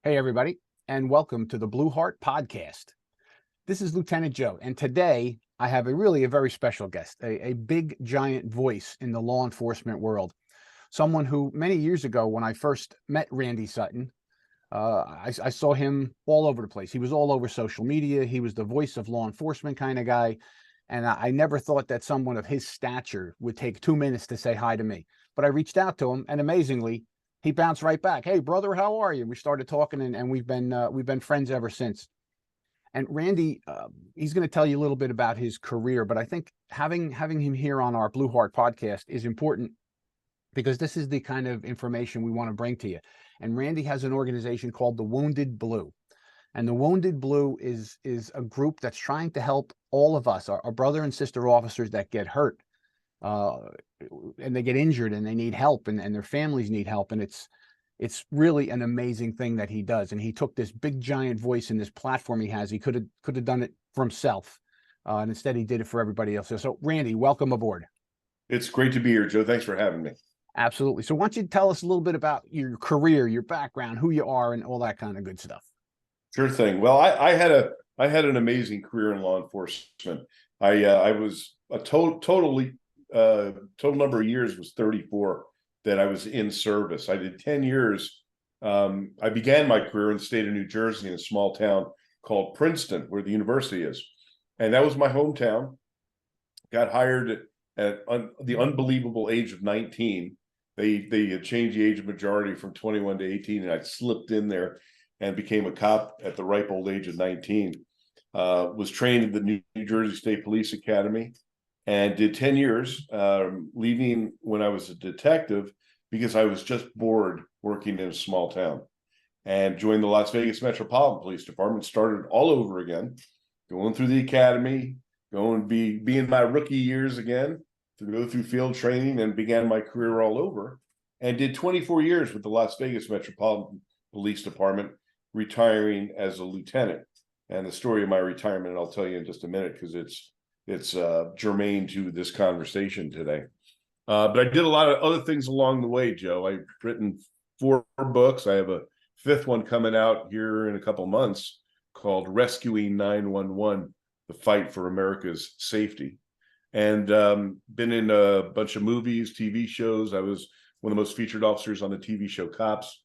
Hey, everybody, and welcome to the Blue Heart Podcast. This is Lieutenant Joe, and today I have a very special guest, a big, giant voice in the law enforcement world. Someone who many years ago, when I first met Randy Sutton, I saw him all over the place. He was all over social media. He was the voice of law enforcement kind of guy. And I never thought that someone of his stature would take 2 minutes to say hi to me. But I reached out to him, and amazingly, he bounced right back. Hey, brother, how are you? We started talking, and we've been friends ever since. And Randy, he's going to tell you a little bit about his career, but I think having him here on our Blue Heart podcast is important because this is the kind of information we want to bring to you. And Randy has an organization called the Wounded Blue. And the Wounded Blue is a group that's trying to help all of us, our brother and sister officers that get hurt, uh, and they get injured and they need help, and their families need help. And it's really an amazing thing that he does. And he took this big giant voice and this platform he has. He could have done it for himself, and instead he did it for everybody else. So Randy, welcome aboard. It's great to be here, Joe. Thanks for having me. Absolutely. So why don't you tell us a little bit about your career, your background, who you are, and all that kind of good stuff. Sure thing. Well, I had an amazing career in law enforcement. I was a total number of years was 34 that I was in service. I did 10 years. I began my career in the state of New Jersey in a small town called Princeton, where the university is, and that was my hometown. Got hired at the unbelievable age of 19. They had changed the age of majority from 21 to 18, and I slipped in there and became a cop at the ripe old age of 19. Was trained at the New Jersey State Police Academy and did 10 years, leaving when I was a detective because I was just bored working in a small town, and joined the Las Vegas Metropolitan Police Department, started all over again, going through the academy, be in my rookie years again, to go through field training, and began my career all over, and did 24 years with the Las Vegas Metropolitan Police Department, retiring as a lieutenant. And the story of my retirement, I'll tell you in just a minute, because it's germane to this conversation today. But I did a lot of other things along the way, Joe. I've written 4 books. I have a 5th one coming out here in a couple months called Rescuing 911, The Fight for America's Safety. And been in a bunch of movies, TV shows. I was one of the most featured officers on the TV show Cops.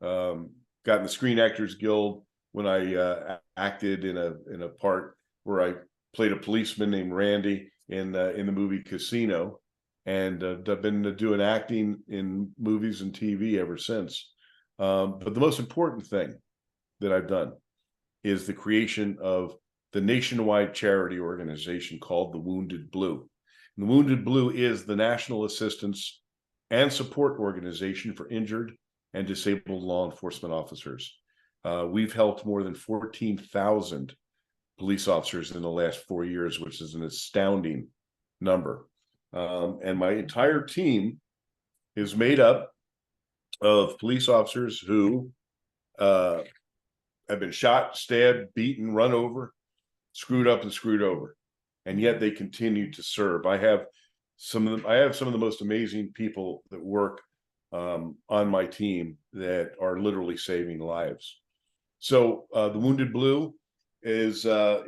Got in the Screen Actors Guild when I acted in a part where I played a policeman named Randy in the movie Casino, and I've been doing acting in movies and TV ever since. But the most important thing that I've done is the creation of the nationwide charity organization called the Wounded Blue. And the Wounded Blue is the national assistance and support organization for injured and disabled law enforcement officers. We've helped more than 14,000 police officers in the last 4 years, which is an astounding number. And my entire team is made up of police officers who have been shot, stabbed, beaten, run over, screwed up and screwed over, and yet they continue to serve. I have some of the most amazing people that work on my team that are literally saving lives. So the Wounded Blue is a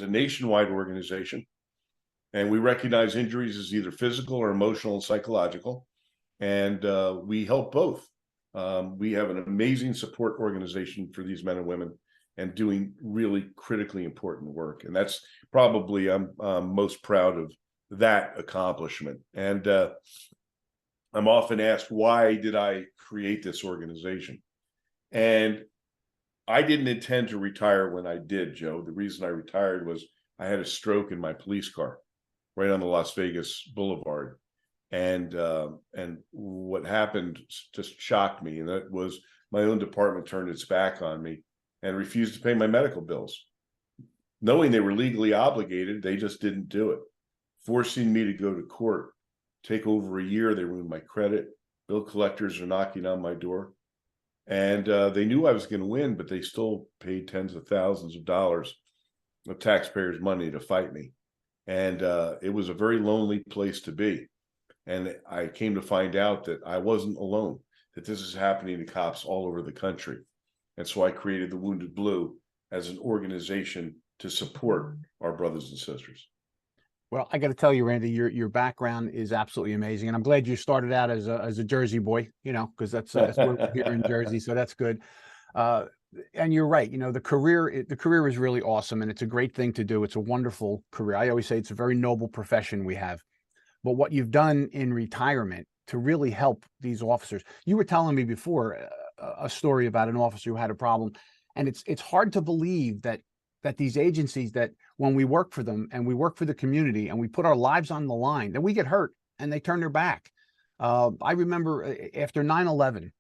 nationwide organization, and we recognize injuries as either physical or emotional and psychological, and we help both. We have an amazing support organization for these men and women, and doing really critically important work. And that's probably, I'm most proud of that accomplishment. And I'm often asked, why did I create this organization? And I didn't intend to retire when I did, Joe. The reason I retired was I had a stroke in my police car right on the Las Vegas Boulevard. And what happened just shocked me. And that was my own department turned its back on me and refused to pay my medical bills. Knowing they were legally obligated, they just didn't do it, forcing me to go to court. Take over a year. They ruined my credit. Bill collectors are knocking on my door. And they knew I was going to win, but they still paid tens of thousands of dollars of taxpayers' money to fight me. And it was a very lonely place to be. And I came to find out that I wasn't alone, that this is happening to cops all over the country. And so I created the Wounded Blue as an organization to support our brothers and sisters. Well, I got to tell you, Randy, your background is absolutely amazing, and I'm glad you started out as a Jersey boy. Because that's where we're here in Jersey, so that's good. Uh, and you're right. The career is really awesome, and it's a great thing to do. It's a wonderful career. I always say it's a very noble profession we have. But what you've done in retirement to really help these officers, you were telling me before a story about an officer who had a problem, and it's hard to believe that these agencies, that when we work for them and we work for the community and we put our lives on the line, then we get hurt and they turn their back. I remember after 9/11,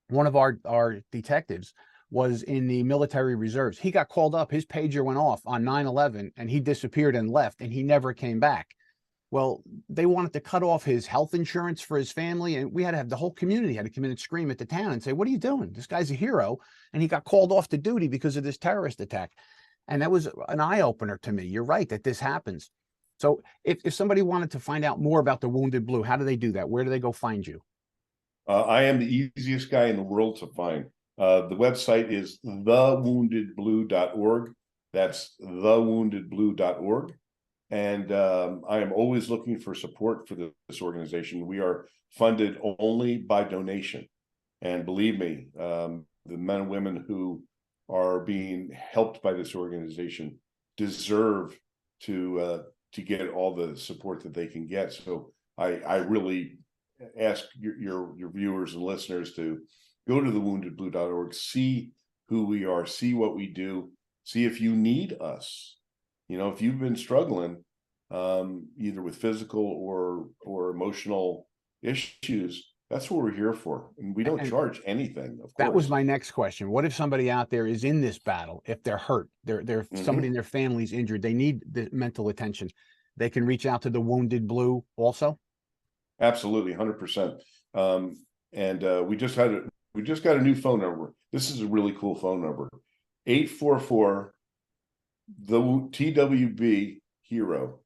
one of our detectives was in the military reserves. He got called up, his pager went off on 9/11, and he disappeared and left, and he never came back. Well, they wanted to cut off his health insurance for his family, and we had to have the whole community had to come in and scream at the town and say, "What are you doing? This guy's a hero, and he got called off to duty because of this terrorist attack." And that was an eye opener to me. You're right that this happens. So if somebody wanted to find out more about the Wounded Blue, how do they do that? Where do they go find you? I am the easiest guy in the world to find. The website is thewoundedblue.org. That's thewoundedblue.org. And I am always looking for support for this organization. We are funded only by donation. And believe me, the men and women who are being helped by this organization deserve to get all the support that they can get. So I really ask your viewers and listeners to go to thewoundedblue.org, see who we are, see what we do, see if you need us. If you've been struggling either with physical or emotional issues, that's what we're here for. And we don't charge anything, of course. That was my next question. What if somebody out there is in this battle? If they're hurt, they're somebody in their family's injured, they need the mental attention. They can reach out to the Wounded Blue also? Absolutely, 100%. And we just got a new phone number. This is a really cool phone number. 844 the TWB hero.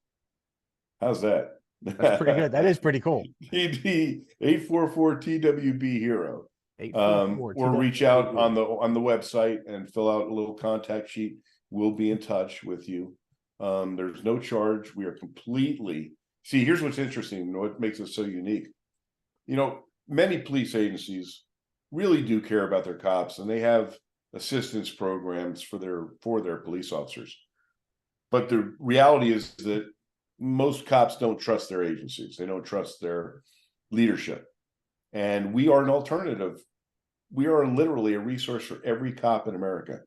How's that? That's pretty good. That is pretty cool. 844 TWB hero. 844 or reach out on the website and fill out a little contact sheet. We'll be in touch with you. There's no charge. We are completely. See, here's what's interesting. What makes us so unique. Many police agencies really do care about their cops, and they have assistance programs for their police officers. But the reality is that most cops don't trust their agencies. They don't trust their leadership. And we are an alternative. We are literally a resource for every cop in America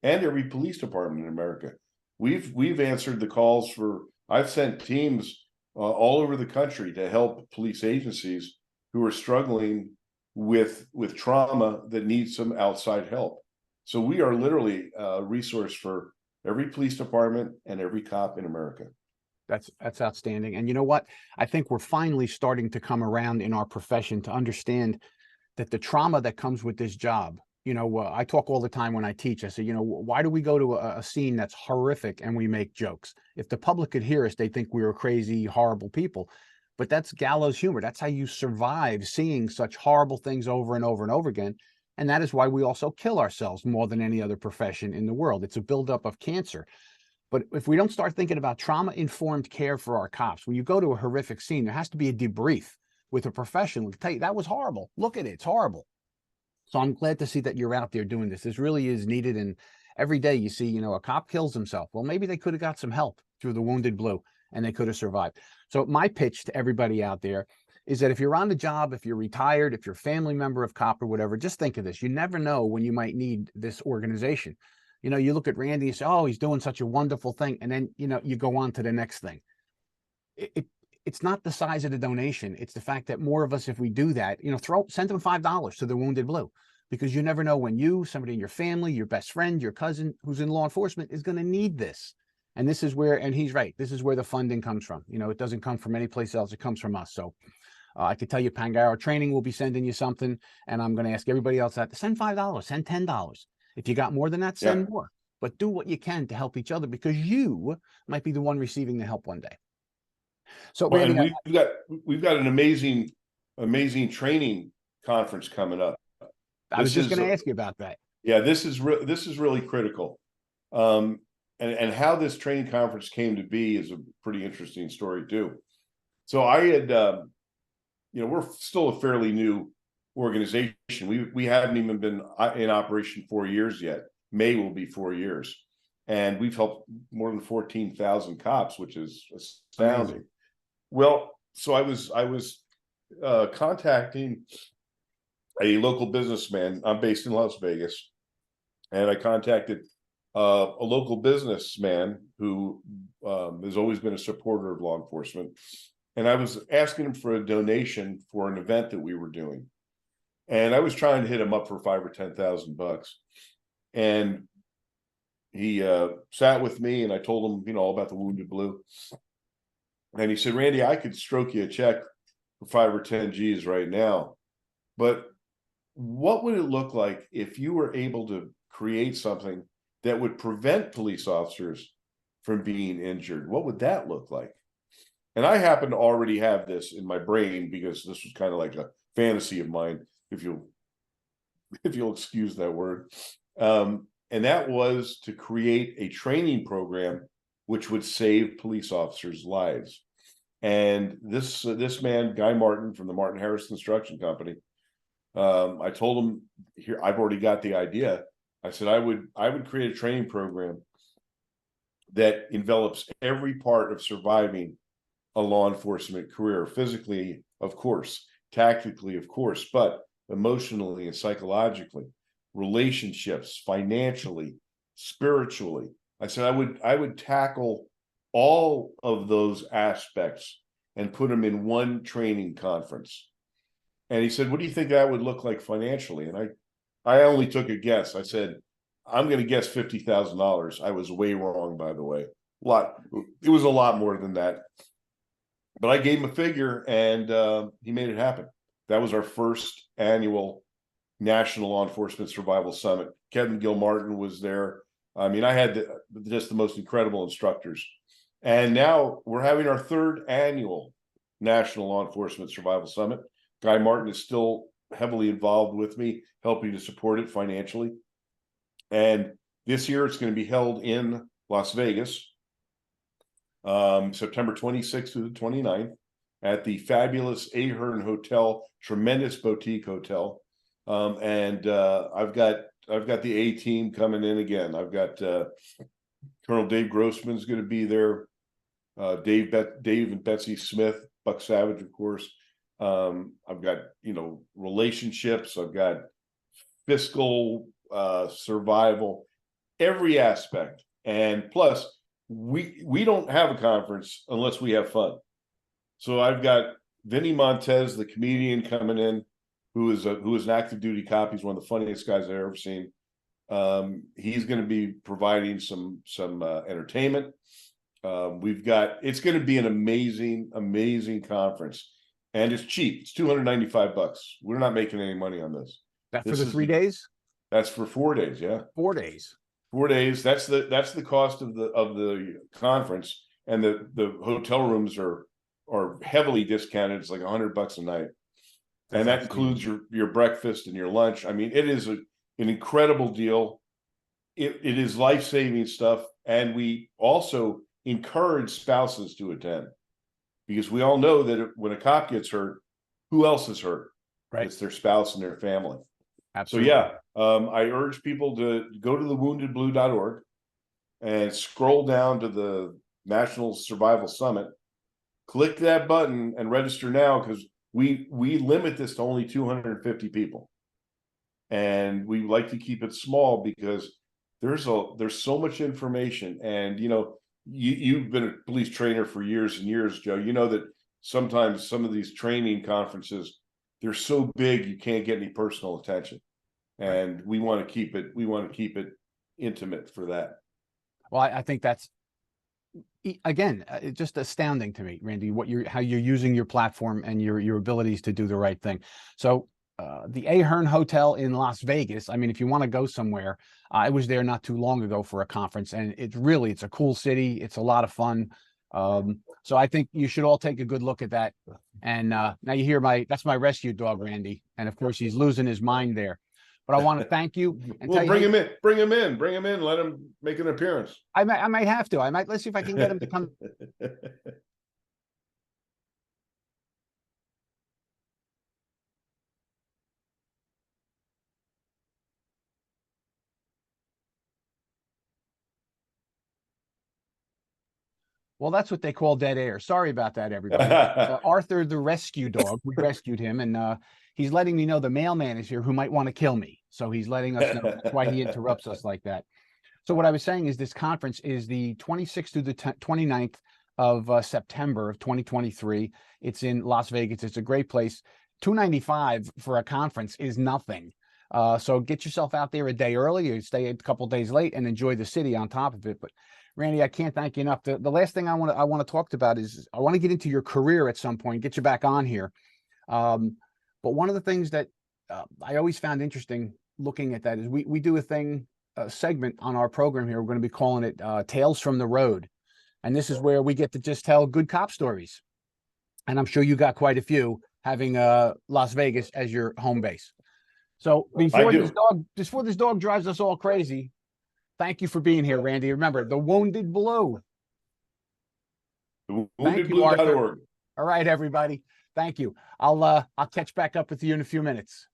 and every police department in America. We've answered the calls for. I've sent teams all over the country to help police agencies who are struggling with trauma that need some outside help. So we are literally a resource for every police department and every cop in America. That's outstanding. And you know what? I think we're finally starting to come around in our profession to understand that the trauma that comes with this job, I talk all the time when I teach. I say, why do we go to a scene that's horrific and we make jokes? If the public could hear us, they think we were crazy, horrible people. But that's gallows humor. That's how you survive seeing such horrible things over and over and over again. And that is why we also kill ourselves more than any other profession in the world. It's a buildup of cancer. But if we don't start thinking about trauma-informed care for our cops, when you go to a horrific scene, there has to be a debrief with a professional to tell you, that was horrible. Look at it. It's horrible. So I'm glad to see that you're out there doing this. This really is needed. And every day you see, a cop kills himself. Well, maybe they could have got some help through the Wounded Blue and they could have survived. So my pitch to everybody out there is that if you're on the job, if you're retired, if you're a family member of cop or whatever, just think of this. You never know when you might need this organization. You look at Randy and say, oh, he's doing such a wonderful thing. And then, you go on to the next thing. It's not the size of the donation. It's the fact that more of us, if we do that, send them $5 to the Wounded Blue, because you never know when somebody in your family, your best friend, your cousin who's in law enforcement is going to need this. And this is where, and he's right, this is where the funding comes from. It doesn't come from any place else. It comes from us. So I could tell you Pangaro Training will be sending you something. And I'm going to ask everybody else out to send $5, send $10. If you got more than that, send more. But do what you can to help each other, because you might be the one receiving the help one day. So Randy, and we've got an amazing training conference coming up. I was just going to ask you about that. Yeah, this is really critical. Um, and how this training conference came to be is a pretty interesting story too. So I had, we're still a fairly new organization. We haven't even been in operation 4 years yet. May will be 4 years, and we've helped more than 14,000 cops, which is astounding. Amazing. Well, so I was contacting a local businessman. I'm based in Las Vegas, and I contacted a local businessman who has always been a supporter of law enforcement. And I was asking him for a donation for an event that we were doing. And I was trying to hit him up for $5,000 or $10,000. And he sat with me, and I told him, all about the Wounded Blue. And he said, Randy, I could stroke you a check for 5 or 10 G's right now. But what would it look like if you were able to create something that would prevent police officers from being injured? What would that look like? And I happen to already have this in my brain, because this was kind of like a fantasy of mine, if you'll excuse that word. And that was to create a training program which would save police officers' lives. And this man, Guy Martin from the Martin Harris Construction Company, I told him, here, I've already got the idea. I said I would create a training program that envelops every part of surviving a law enforcement career, physically, of course, tactically, of course, but emotionally and psychologically, relationships, financially, spiritually. I said I would tackle all of those aspects and put them in one training conference. And he said, what do you think that would look like financially? And I only took a guess. I said, I'm going to guess $50,000. I was way wrong, by the way. It was a lot more than that. But I gave him a figure, and he made it happen. That was our first annual National Law Enforcement Survival Summit. Kevin Gilmartin was there. I mean, I had just the most incredible instructors. And now we're having our third annual National Law Enforcement Survival Summit. Guy Martin is still heavily involved with me, helping to support it financially. And this year it's going to be held in Las Vegas, September 26th through the 29th, at the fabulous Ahern Hotel, tremendous boutique hotel. And I've got the A team coming in again. I've got Colonel Dave Grossman's going to be there. Dave and Betsy Smith, Buck Savage, of course. I've got relationships. I've got fiscal, survival, every aspect. And plus, we don't have a conference unless we have fun. So I've got Vinny Montez, the comedian, coming in, who is an active duty cop. He's one of the funniest guys I've ever seen. He's going to be providing some entertainment. It's going to be an amazing conference, and it's cheap. It's $295. We're not making any money on this. That for the 3 days? That's for 4 days. Yeah, 4 days. 4 days. That's the cost of the conference, and the hotel rooms are heavily discounted. It's like $100 a night. And that includes your breakfast and your lunch. I mean, it is an incredible deal. It is life-saving stuff. And we also encourage spouses to attend, because we all know that when a cop gets hurt, who else is hurt? Right. It's their spouse and their family. Absolutely. So yeah, I urge people to go to thewoundedblue.org and scroll down to the National Survival Summit. Click that button and register now, because we limit this to only 250 people, and we like to keep it small because there's so much information. And you've been a police trainer for years and years, Joe. You know that sometimes some of these training conferences, they're so big you can't get any personal attention, and we want to keep it intimate for that. Well, I think that's, again, just astounding to me, Randy, how you're using your platform and your abilities to do the right thing. So the Ahern Hotel in Las Vegas, I mean, if you want to go somewhere, I was there not too long ago for a conference, and it's a cool city. It's a lot of fun. So I think you should all take a good look at that. And now you hear that's my rescue dog, Randy. And of course, he's losing his mind there. But I want to thank you and Well, tell you, bring hey, him in, bring him in, bring him in. Let him make an appearance. I might have to. Let's see if I can get him to come. Well, that's what they call dead air. Sorry about that, everybody. Arthur, the rescue dog, we rescued him, and he's letting me know the mailman is here who might want to kill me. So he's letting us know. That's why he interrupts us like that. So what I was saying is this conference is the 26th through the 29th of September of 2023. It's in Las Vegas. It's a great place. $295 for a conference is nothing. So get yourself out there a day early, or stay a couple days late, and enjoy the city on top of it. But Randy, I can't thank you enough. The last thing I want to talk about is I want to get into your career at some point, get you back on here. But one of the things that I always found interesting looking at that is we do a segment on our program here. We're going to be calling it Tales from the Road. And this is where we get to just tell good cop stories. And I'm sure you got quite a few, having Las Vegas as your home base. So before this dog drives us all crazy, thank you for being here, Randy. Remember, the Wounded Blue. Thank you, Arthur. Woundedblue.org. All right, everybody. Thank you. I'll catch back up with you in a few minutes.